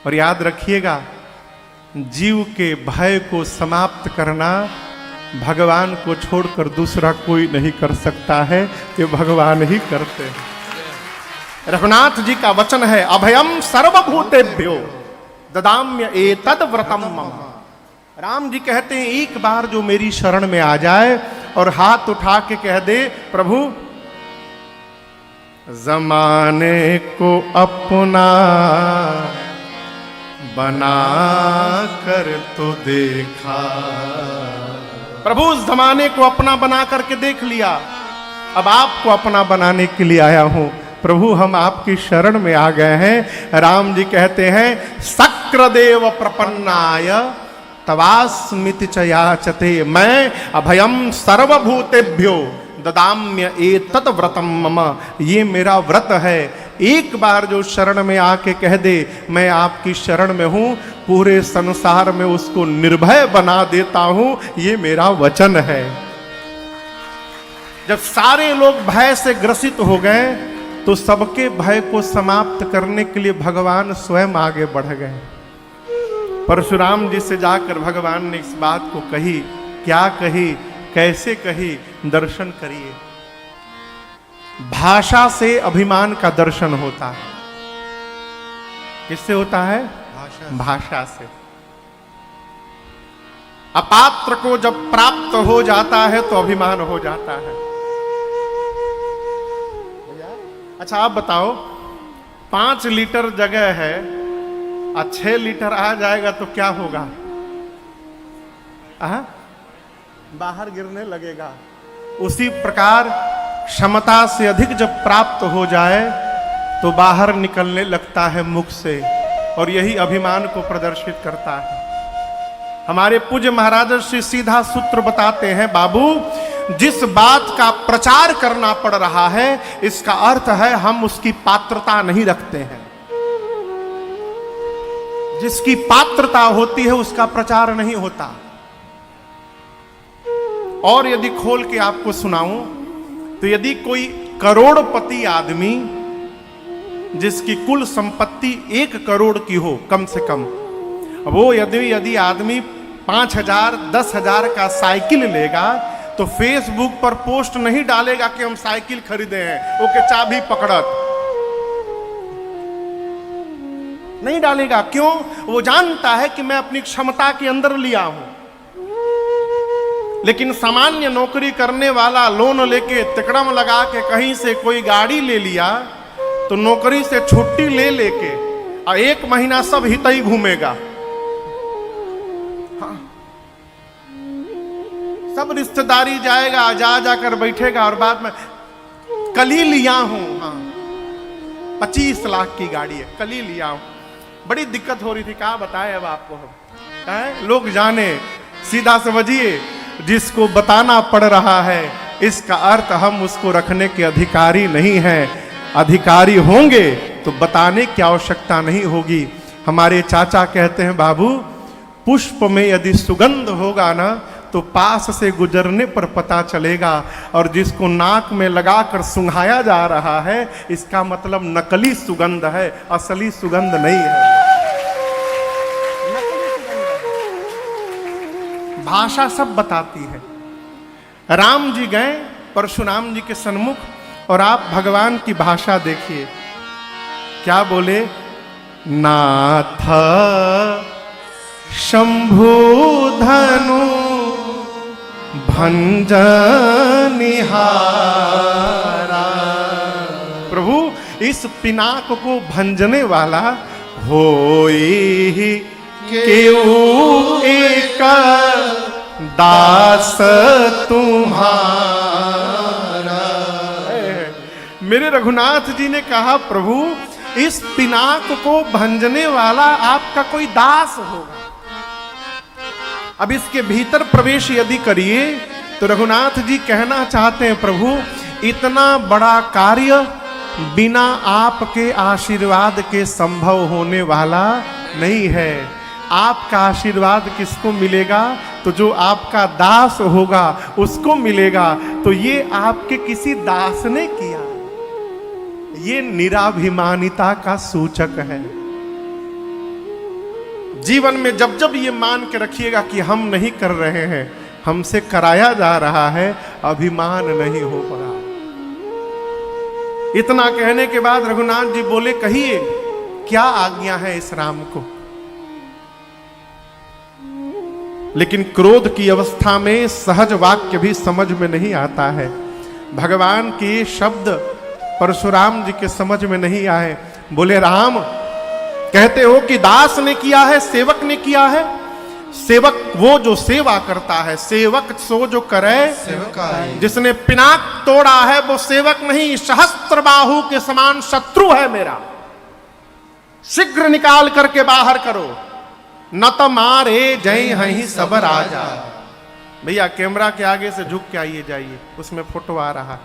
और याद रखिएगा, जीव के भय को समाप्त करना भगवान को छोड़कर दूसरा कोई नहीं कर सकता है, ये भगवान ही करते हैं। रघुनाथ जी का वचन है, अभयम सर्वभूतेभ्यो ददाम्य एतद व्रतम मम। राम जी कहते हैं, एक बार जो मेरी शरण में आ जाए और हाथ उठा के कह दे, प्रभु जमाने को अपना बना कर तो देखा। प्रभु उस जमाने को अपना बना करके देख लिया, अब आपको अपना बनाने के लिए आया हूं। प्रभु हम आपकी शरण में आ गए हैं। राम जी कहते हैं, शक्रदेव प्रपन्नाय तवास्मिति च याचते, मैं अभयम सर्वभूतेभ्यो ददाम्य एतत् व्रतम मम। ये मेरा व्रत है, एक बार जो शरण में आके कह दे मैं आपकी शरण में हूं, पूरे संसार में उसको निर्भय बना देता हूं, ये मेरा वचन है। जब सारे लोग भय से ग्रसित हो गए तो सबके भय को समाप्त करने के लिए भगवान स्वयं आगे बढ़ गए। परशुराम जी से जाकर भगवान ने इस बात को कही। क्या कही, कैसे कही, दर्शन करिए। भाषा से अभिमान का दर्शन होता है। किससे होता है? भाषा से। अपात्र को जब प्राप्त हो जाता है तो अभिमान हो जाता है। अच्छा आप बताओ, 5 लीटर जगह है और 6 लीटर आ जाएगा तो क्या होगा? बाहर गिरने लगेगा। उसी प्रकार क्षमता से अधिक जब प्राप्त हो जाए तो बाहर निकलने लगता है मुख से, और यही अभिमान को प्रदर्शित करता है। हमारे पूज्य महाराज श्री सीधा सूत्र बताते हैं, बाबू जिस बात का प्रचार करना पड़ रहा है इसका अर्थ है हम उसकी पात्रता नहीं रखते हैं। जिसकी पात्रता होती है उसका प्रचार नहीं होता। और यदि खोल के आपको सुनाऊं तो यदि कोई करोड़पति आदमी जिसकी कुल संपत्ति 1 करोड़ की हो कम से कम, वो यदि आदमी 5,000 10,000 का साइकिल लेगा तो फेसबुक पर पोस्ट नहीं डालेगा कि हम साइकिल खरीदे हैं, वो के चाबी पकड़त नहीं डालेगा। क्यों? वो जानता है कि मैं अपनी क्षमता के अंदर लिया हूं। लेकिन सामान्य नौकरी करने वाला लोन लेके तिकड़म लगा के कहीं से कोई गाड़ी ले लिया तो नौकरी से छुट्टी ले लेके और 1 महीना सब हितई घूमेगा। हाँ। सब रिश्तेदारी जाएगा, जा जाकर बैठेगा और बाद में कल ही लिया हूं, हाँ 25 लाख की गाड़ी है, कल ही लिया हूं। बड़ी दिक्कत हो रही थी, क्या बताएं अब आपको हम। लोग जाने, सीधा समझिए, जिसको बताना पड़ रहा है इसका अर्थ हम उसको रखने के अधिकारी नहीं हैं। अधिकारी होंगे तो बताने की आवश्यकता नहीं होगी। हमारे चाचा कहते हैं, बाबू पुष्प में यदि सुगंध होगा ना तो पास से गुजरने पर पता चलेगा, और जिसको नाक में लगाकर सुंघाया जा रहा है इसका मतलब नकली सुगंध है, असली सुगंध नहीं है। भाषा सब बताती है। राम जी गए परशुराम जी के सन्मुख और आप भगवान की भाषा देखिए, क्या बोले? नाथ शंभु धनु भंजनिहारा। प्रभु इस पिनाक को भंजने वाला होई केऊ एक दास तुम्हारा। मेरे रघुनाथ जी ने कहा, प्रभु इस पिनाक को भंजने वाला आपका कोई दास होगा। अब इसके भीतर प्रवेश यदि करिए तो रघुनाथ जी कहना चाहते हैं, प्रभु इतना बड़ा कार्य बिना आपके आशीर्वाद के संभव होने वाला नहीं है। आपका आशीर्वाद किसको मिलेगा? तो जो आपका दास होगा उसको मिलेगा। तो ये आपके किसी दास ने किया, ये निराभिमानिता का सूचक है। जीवन में जब जब ये मान के रखिएगा कि हम नहीं कर रहे हैं, हमसे कराया जा रहा है, अभिमान नहीं हो पड़ा। इतना कहने के बाद रघुनाथ जी बोले, कहिए क्या आज्ञा है इस राम को। लेकिन क्रोध की अवस्था में सहज वाक्य भी समझ में नहीं आता है। भगवान के शब्द परशुराम जी के समझ में नहीं आए। बोले, राम कहते हो कि दास ने किया है, सेवक ने किया है। सेवक वो जो सेवा करता है, सेवक सो जो करे सेवकाई। जिसने पिनाक तोड़ा है वो सेवक नहीं, सहस्त्र बाहु के समान शत्रु है मेरा। शीघ्र निकाल करके बाहर करो, न तो मारे जय हहीं सब राजा। भैया कैमरा के आगे से झुक के आइए जाइए, उसमें फोटो आ रहा।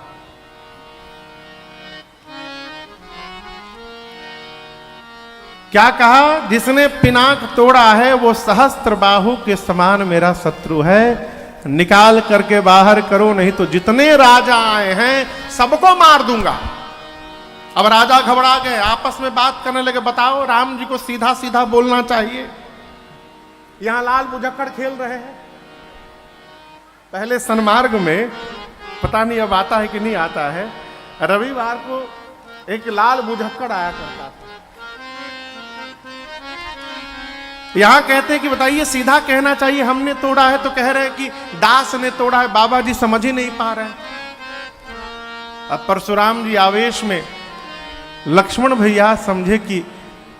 क्या कहा? जिसने पिनाक तोड़ा है वो सहस्त्र बाहु के समान मेरा शत्रु है। निकाल करके बाहर करो, नहीं तो जितने राजा आए हैं सबको मार दूंगा। अब राजा घबरा गए, आपस में बात करने लगे। बताओ, राम जी को सीधा सीधा बोलना चाहिए, यहां लाल बुझक्कड़ खेल रहे हैं। पहले सन्मार्ग में, पता नहीं अब आता है कि नहीं आता है, रविवार को एक लाल बुझक्कड़ आया करता था। यहां कहते हैं कि बताइए, सीधा कहना चाहिए हमने तोड़ा है, तो कह रहे हैं कि दास ने तोड़ा है। बाबा जी समझ ही नहीं पा रहे हैं। अब परशुराम जी आवेश में, लक्ष्मण भैया समझे कि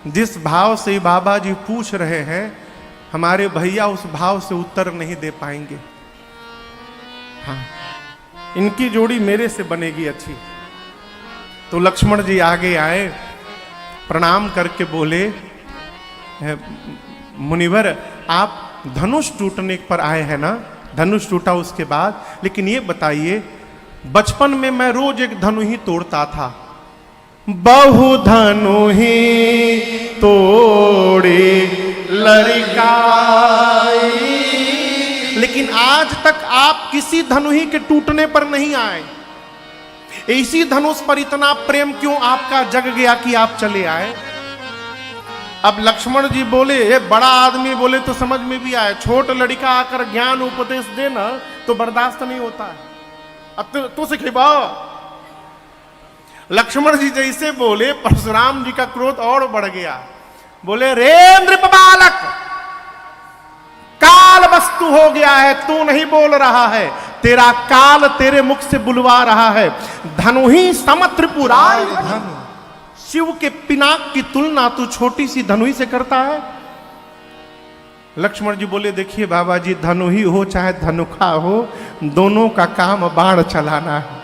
जिस भाव से बाबा जी पूछ रहे हैं, हमारे भैया उस भाव से उत्तर नहीं दे पाएंगे। हाँ, इनकी जोड़ी मेरे से बनेगी अच्छी। तो लक्ष्मण जी आगे आए, प्रणाम करके बोले, मुनिवर आप धनुष टूटने पर आए हैं ना? धनुष टूटा उसके बाद, लेकिन ये बताइए, बचपन में मैं रोज एक धनु ही तोड़ता था। बहु धनु ही तोड़े लड़काई, लेकिन आज तक आप किसी धनु ही के टूटने पर नहीं आए। इसी धनुष पर इतना प्रेम क्यों आपका जग गया कि आप चले आए? अब लक्ष्मण जी बोले, ये बड़ा आदमी बोले तो समझ में भी आए, छोट लड़का आकर ज्ञान उपदेश देना तो बर्दाश्त नहीं होता है। अब तू सिखेबा। लक्ष्मण जी जैसे बोले, परशुराम जी का क्रोध और बढ़ गया। बोले, रे नृप बालक, काल वस्तु हो गया है, तू नहीं बोल रहा है, तेरा काल तेरे मुख से बुलवा रहा है। धनु ही सम त्रिपुरारी धनु, शिव के पिनाक की तुलना तू छोटी सी धनुई से करता है। लक्ष्मण जी बोले, देखिए बाबा जी, धनु ही हो चाहे धनुखा हो, दोनों का काम बाण चलाना है।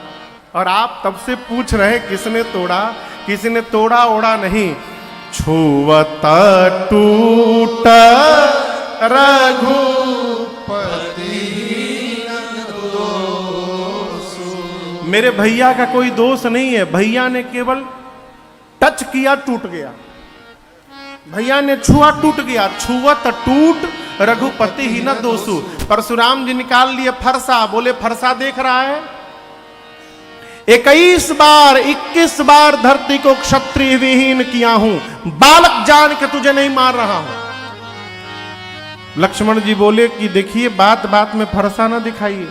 और आप तब से पूछ रहे किसने तोड़ा, किसी ने तोड़ा ओड़ा नहीं। छुवत टूट रघुपति मेरे भैया का कोई दोष नहीं है, भैया ने केवल टच किया, टूट गया। भैया ने छुआ, टूट गया। छुवत टूट रघुपति ही न दोषु। परशुराम जी निकाल लिए फरसा, बोले, फरसा देख रहा है? 21 बार धरती को क्षत्रिय विहीन किया हूं, बालक जान के तुझे नहीं मार रहा हूं। लक्ष्मण जी बोले कि देखिए, बात बात में फरसा ना दिखाइए,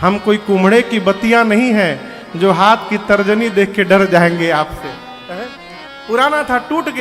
हम कोई कुम्हड़े की बतिया नहीं है जो हाथ की तर्जनी देख के डर जाएंगे आपसे। पुराना था, टूट गया।